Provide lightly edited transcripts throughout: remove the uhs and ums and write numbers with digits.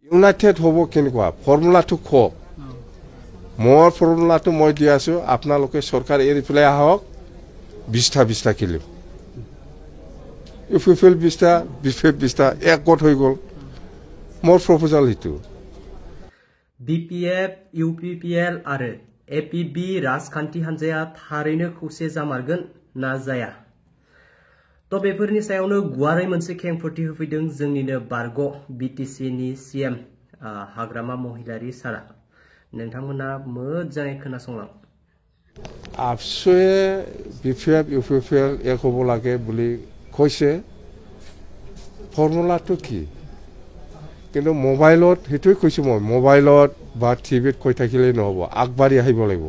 United হ'ব কেনেকুৱা ফৰ্মুলাটো কওক মোৰ ফৰ্মুলাটো মই দি আছো আপোনালোকে চৰকাৰ এৰি পেলাই আহক 20টা খেলিম ইউপিপিএল 20টা বিপিএফ 20টা একগোট হৈ গ'ল মোৰ প্ৰপ'জাল সেইটো বিপিএফ ইউপিপিএল आरो एपीबी राजखान्थि हान्जाया थारैनो खौसे जामारगोन ना जाया तो बेफोरनि सायावनो गुवारै मोनसे खेंफोरथि होफैदों जोंनिनो बारग' बीटीसी नि सीएम हाग्रामा महिलारी सारा नोंथांमोना मोजाङै खोनासंलां आपसुए बिपिएफ इउपिपिएल एक হ'ব লাগে বুলি কৈছে ফৰ্মুলাটো কি কিন্তু মোবাইলত হেতুই কৈছো মই মোবাইলত বা টিভিত কৈ থাকিলে নহব আগবাঢ়ি আহিব লাগিব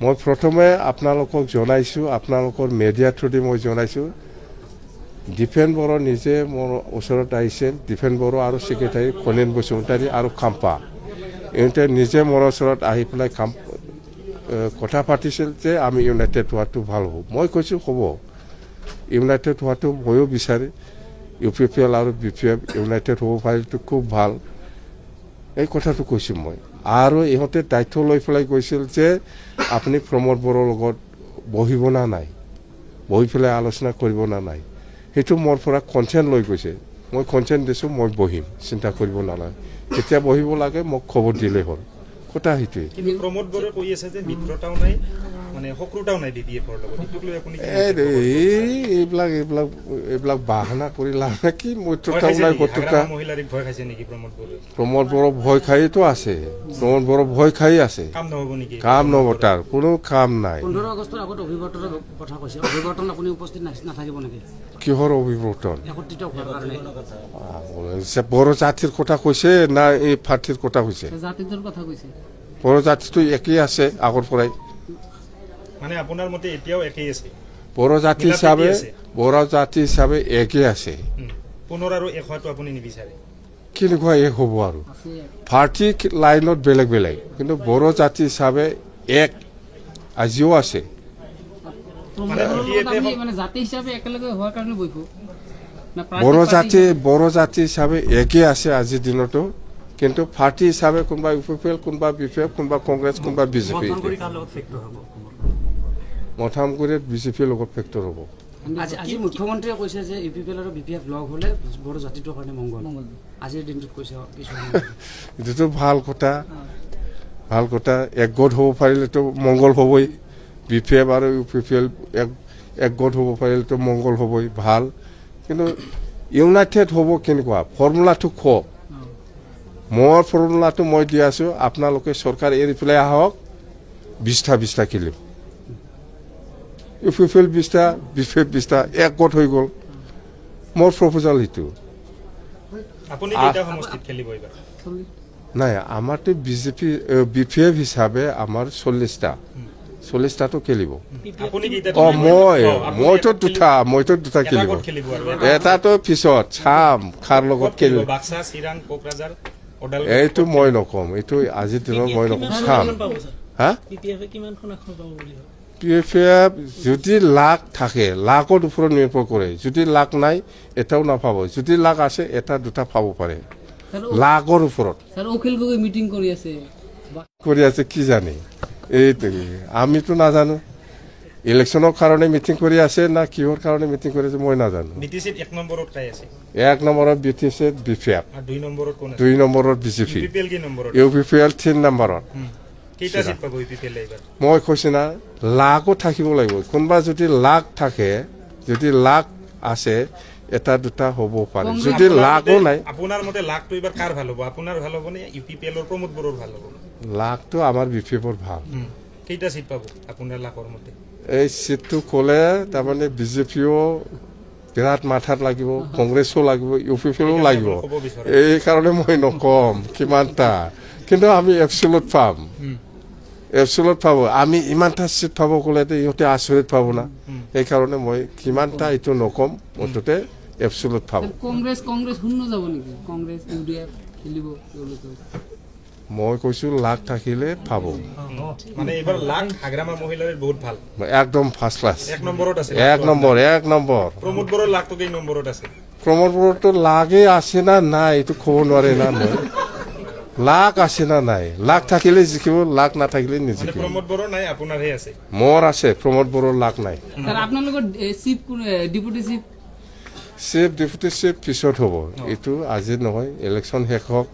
মই প্ৰথমে আপোনালোকক জনাইছো আপোনালোকৰ মিডিয়া থ্ৰুদি মই জনাইছো ডিফেন বড়ো নিজে মোৰ ওচৰত আহিছিল ডিফেন বড়ো আৰু সেক্ৰেটাৰী কনেন বসুমতাৰী আৰু খাম্পা এতে নিজে মোৰ ওচৰত আহি পেলাই কথা পাতিছিল যে আমি ইউনাইটেড হোৱাটো ভাল হ'ব মই কৈছো হ'ব ইউনাইটেড হোৱাটো ময়ো বিচাৰি ইউপিপিএল আৰু বিপিএফ ইউনাইটেড হ'ব পাৰিটো খুব ভাল এই কথাটো কৈছো মই আৰু ইহঁতে দায়িত্ব লৈ পেলাই কৈছিল যে আপুনি প্ৰমোদ বড়োৰ লগত বহিব না নাই বহি পেলাই আলোচনা কৰিব না নাই সেইটো মোৰ পৰা কনসেন্ট লৈ গৈছে মই কনসেন্ট দিছো মই বহিম চিন্তা কৰিব নালাগে কেতিয়া বহিব লাগে মোক খবৰ দিলে হ'ল কথা হিতে কিন্তু প্ৰমোদ বড়ো কৈ আছে যে মিত্ৰতাও নাই মানে হকৰুটাও নাই ডিডিএফৰ লগত ইটোক লৈ আপুনি এইবিলাক বাহানা কৰি লাভ কি মিত্ৰতাও নাই কতটা মহিলাৰিক ভয় খাইছে নেকি প্ৰমোদ বড়ো ভয় খাইতো আছে প্ৰমোদ বড়ো ভয় খাই আছে কাম নহব নেকি কাম নহব তাৰ কোনো কাম নাই 15 আগষ্টৰ আগত অভিৱৰ্তনৰ কথা কৈছে অভিৱৰ্তন আপুনি উপস্থিত নাথাকিব নেকি কিহৰ অভিৱৰ্তন একত্ৰিত হোৱাৰ কাৰণে বড়ো জাতিৰ কথা কৈছে না এই পাৰ্টিৰ কথা কৈছে জাতিটোৰ কথা কৈছে বড়ো জাতিটো একেই আছে আগৰ পৰাই মানে আপোনাৰ মতে এতিয়াও একেই আছে বড়ো জাতি হিচাপে একেই আছে পুনৰ আৰু এক হোৱাটো আপুনি নিবিচাৰে কেনেকুৱা এক হ'ব আৰু পাৰ্টি লাইনত বেলেগ বেলেগ কিন্তু বড়ো জাতি হিচাপে এক আজিও আছে মানে জাতি হিচাপে একেলগে হোৱাৰ কাৰণে বহিব বড়ো জাতি হিচাপে একেই আছে আজিৰ দিনতো কিন্তু পাৰ্টি হিচাপে কোনোবা ইউপিপিএল কোনোবা বিপিএফ কোনোবা কংগ্ৰেছ কোনোবা বিজেপি মথামগুৰিত বিজেপিৰ লগত ফেক্টৰ হ'ব আজি মুখ্যমন্ত্ৰীয়ে কৈছে যে ইউপিপিএল আৰু বিপিএফ লগ হলে বড়ো জাতিটোৰ কাৰণে মংগল আজিৰ দিনটোত কৈছে এইটো ভাল কথা একগোট হ'ব পাৰিলেতো মংগল হ'বই বিপিএফ আৰু ইউপিপিএল একগোট হ'ব পাৰিলেতো মংগল হ'বই ভাল কিন্তু ইউনাইটেড হ'ব কেনেকুৱা ফৰ্মুলাটো কওক মোৰ ফৰ্মুলাটো মই দি আছো আপোনালোকে চৰকাৰ এৰি পেলাই আহক 20টা খেলিম ইউপিপিএল 20টা বিপিএফ 20টা একগোট হৈ গ'ল মোৰ প্ৰপ'জাল সেইটো আপুনি কেইটা সমষ্টিত খেলিব এবাৰ নাই আমাৰতো বিজেপি বিপিএফ হিচাপে আমাৰ 40টাটো খেলিব মইতো দুটা খেলিব এটাতো পিছত চাম কাৰ লগত খেলিব এইটো মই নকম এইটো আজিৰ দিনত মই নকম চাম হা পিএফএফ যদি লাখ থাকে লাখৰ ওপৰত নিৰ্ভৰ কৰে যদি লাখ নাই এটাও নাপাব যদি লাখ আছে এটা দুটা পাব পাৰে লাখৰ ওপৰত মিটিং কৰি আছে কি জানে এইটো আমিতো নাজানো ইলেকশ্যনৰ কাৰণে মিটিং কৰি আছে না কিহৰ কাৰণে মিটিং কৰি আছে মই নাজানো বিটিসিত 1 নম্বৰত কাই আছে 1 নম্বৰত বিটিসিত বিপিএফ আৰু 2 নম্বৰত কোন আছে 2 নম্বৰত বিজেপি ইউপিপিএল কি নম্বৰত ইউপিপিএল 3 নম্বৰত কেইটা সিট পাব ইউপিপিএল এইবাৰ মই কৈছো না লাখো থাকিব লাগিব কোনবা যদি লাখ থাকে যদি লাখ আছে এটা দুটা হ'ব পাৰে যদি লাখো নাই আপোনাৰ মতে লাখটো এবাৰ কাৰ ভাল হ'ব আপোনাৰ ভাল হ'ব নে ইউপিপিএলৰ প্ৰমোদ বড়োৰ ভাল হ'ব লাখটো আমাৰ বিপিএফৰ ভাল কেইটা সিট পাব আপোনাৰ লাখৰ মতে এই সিটটো ক'লে তাৰমানে বিজেপিও বিৰাট মাথাত লাগিব কংগ্ৰেছো লাগিব ইউপিপিএলো লাগিব এই কাৰণে মই নকম কিমানটা কিন্তু আমি এপচুলত পাম আমি ইমানটা সিট পাব ক'লে ইহঁতে আচৰিত পাব না সেইকাৰণে মই কিমানটা এইটো নকম মুঠতে এপচুলত পাব কংগ্ৰেছ শূন্য যাব নেকি কংগ্ৰেছ ইউডিএফ খেলিব মই কৈছো লাখ থাকিলে পাব মানে এবাৰ লাখ হাগ্ৰামা মহিলাৰ বহুত ভাল একদম ফাৰ্ষ্ট ক্লাছ 1 নম্বৰত আছে 1 নম্বৰ প্ৰমোদ বড়োৰ লাখটো কেই নম্বৰত আছে প্ৰমোদ বড়োতো লাগে আছে না নাই এইটো ক'ব নোৱাৰে না মই লাখ আছে না নাই লাখ থাকিলে জিকিব লাখ নাথাকিলে নিজিকিব প্ৰমোদ বড়ো নাই আপোনাৰহে আছে মোৰ আছে প্ৰমোদ বড়োৰ লাখ নাই স্যাৰ আপোনালোকৰ chief deputy chief chief deputy chief পিছত হ'ব এইটো আজি নহয় ইলেকশ্যন শেষ হওক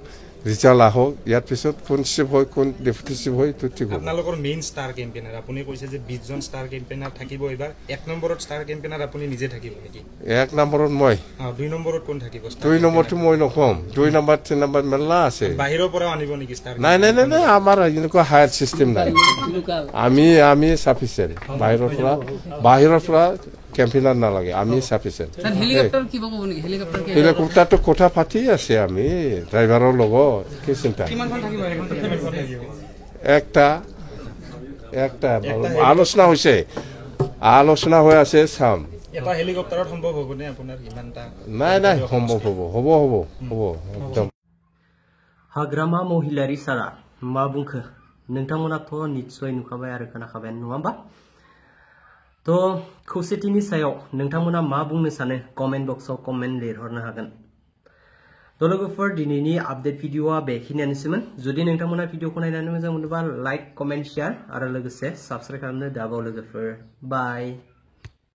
ৰিজাল্ট আহক ইয়াৰ পিছত কোন চিফ হয় কোন ডেপুটি চিফ হয় এইটো ঠিক হ'ব আপোনালোকৰ মেইন ষ্টাৰ কেম্পেইনাৰ আপুনি কৈছে যে 20 জন ষ্টাৰ কেম্পেইনাৰ থাকিব এবাৰ 1 নম্বৰত ষ্টাৰ কেম্পেইনাৰ আপুনি নিজে থাকিব নেকি 1 নম্বৰত মই 2 নম্বৰত কোন থাকিব 2 নম্বৰটো মই নকম 2 নম্বৰ 3 নম্বৰ মেলা আছে বাহিৰৰ পৰা আনিব নেকি ষ্টাৰ নাই নাই নাই আমাৰ এনেকুৱা হায়াৰ চিষ্টেম নাই আমি সাফিচিয়েণ্ট বাহিৰৰ পৰা কেম্পেইনাৰ নালাগে আমি সাফিচিয়েণ্ট স্যাৰ হেলিকপ্টাৰ কিবা ক'ব নেকি হেলিকপ্টাৰ কি হেলিকপ্টাৰটো কথা পাতি আছে আমি ড্ৰাইভাৰৰ লগত কি চিন্তা কিমানখন থাকিব একটা আলোচনা হৈ আছে চাম এটা হেলিকপ্টাৰত সম্ভৱ হ'বনে আপোনাৰ ইমানটা নাই সম্ভৱ হ'ব একদম हाग्रामा महिलारि सारा मा बुंखो नोंथांमोनाथ' निस्सय नुखाबाय आरो खोनाखाबाय नङा होमबा तो खौसेथिनि सायाव नोंथांमोना मा बुंनो सानो कमेन्ट बक्सआव कमेन्ट लिरहरनो हागोन तो लोगोफोर दिनैनि आपडेट भिडिअआ बेखिनियानोसैमोन जुदि नोंथांमोना भिडिअखौ नायनानै मोजां मोनोबा लाइक कमेन्ट शेयार आरो लोगोसे साबस्क्राइब खालामनो दाबाव लोगोफोर बाय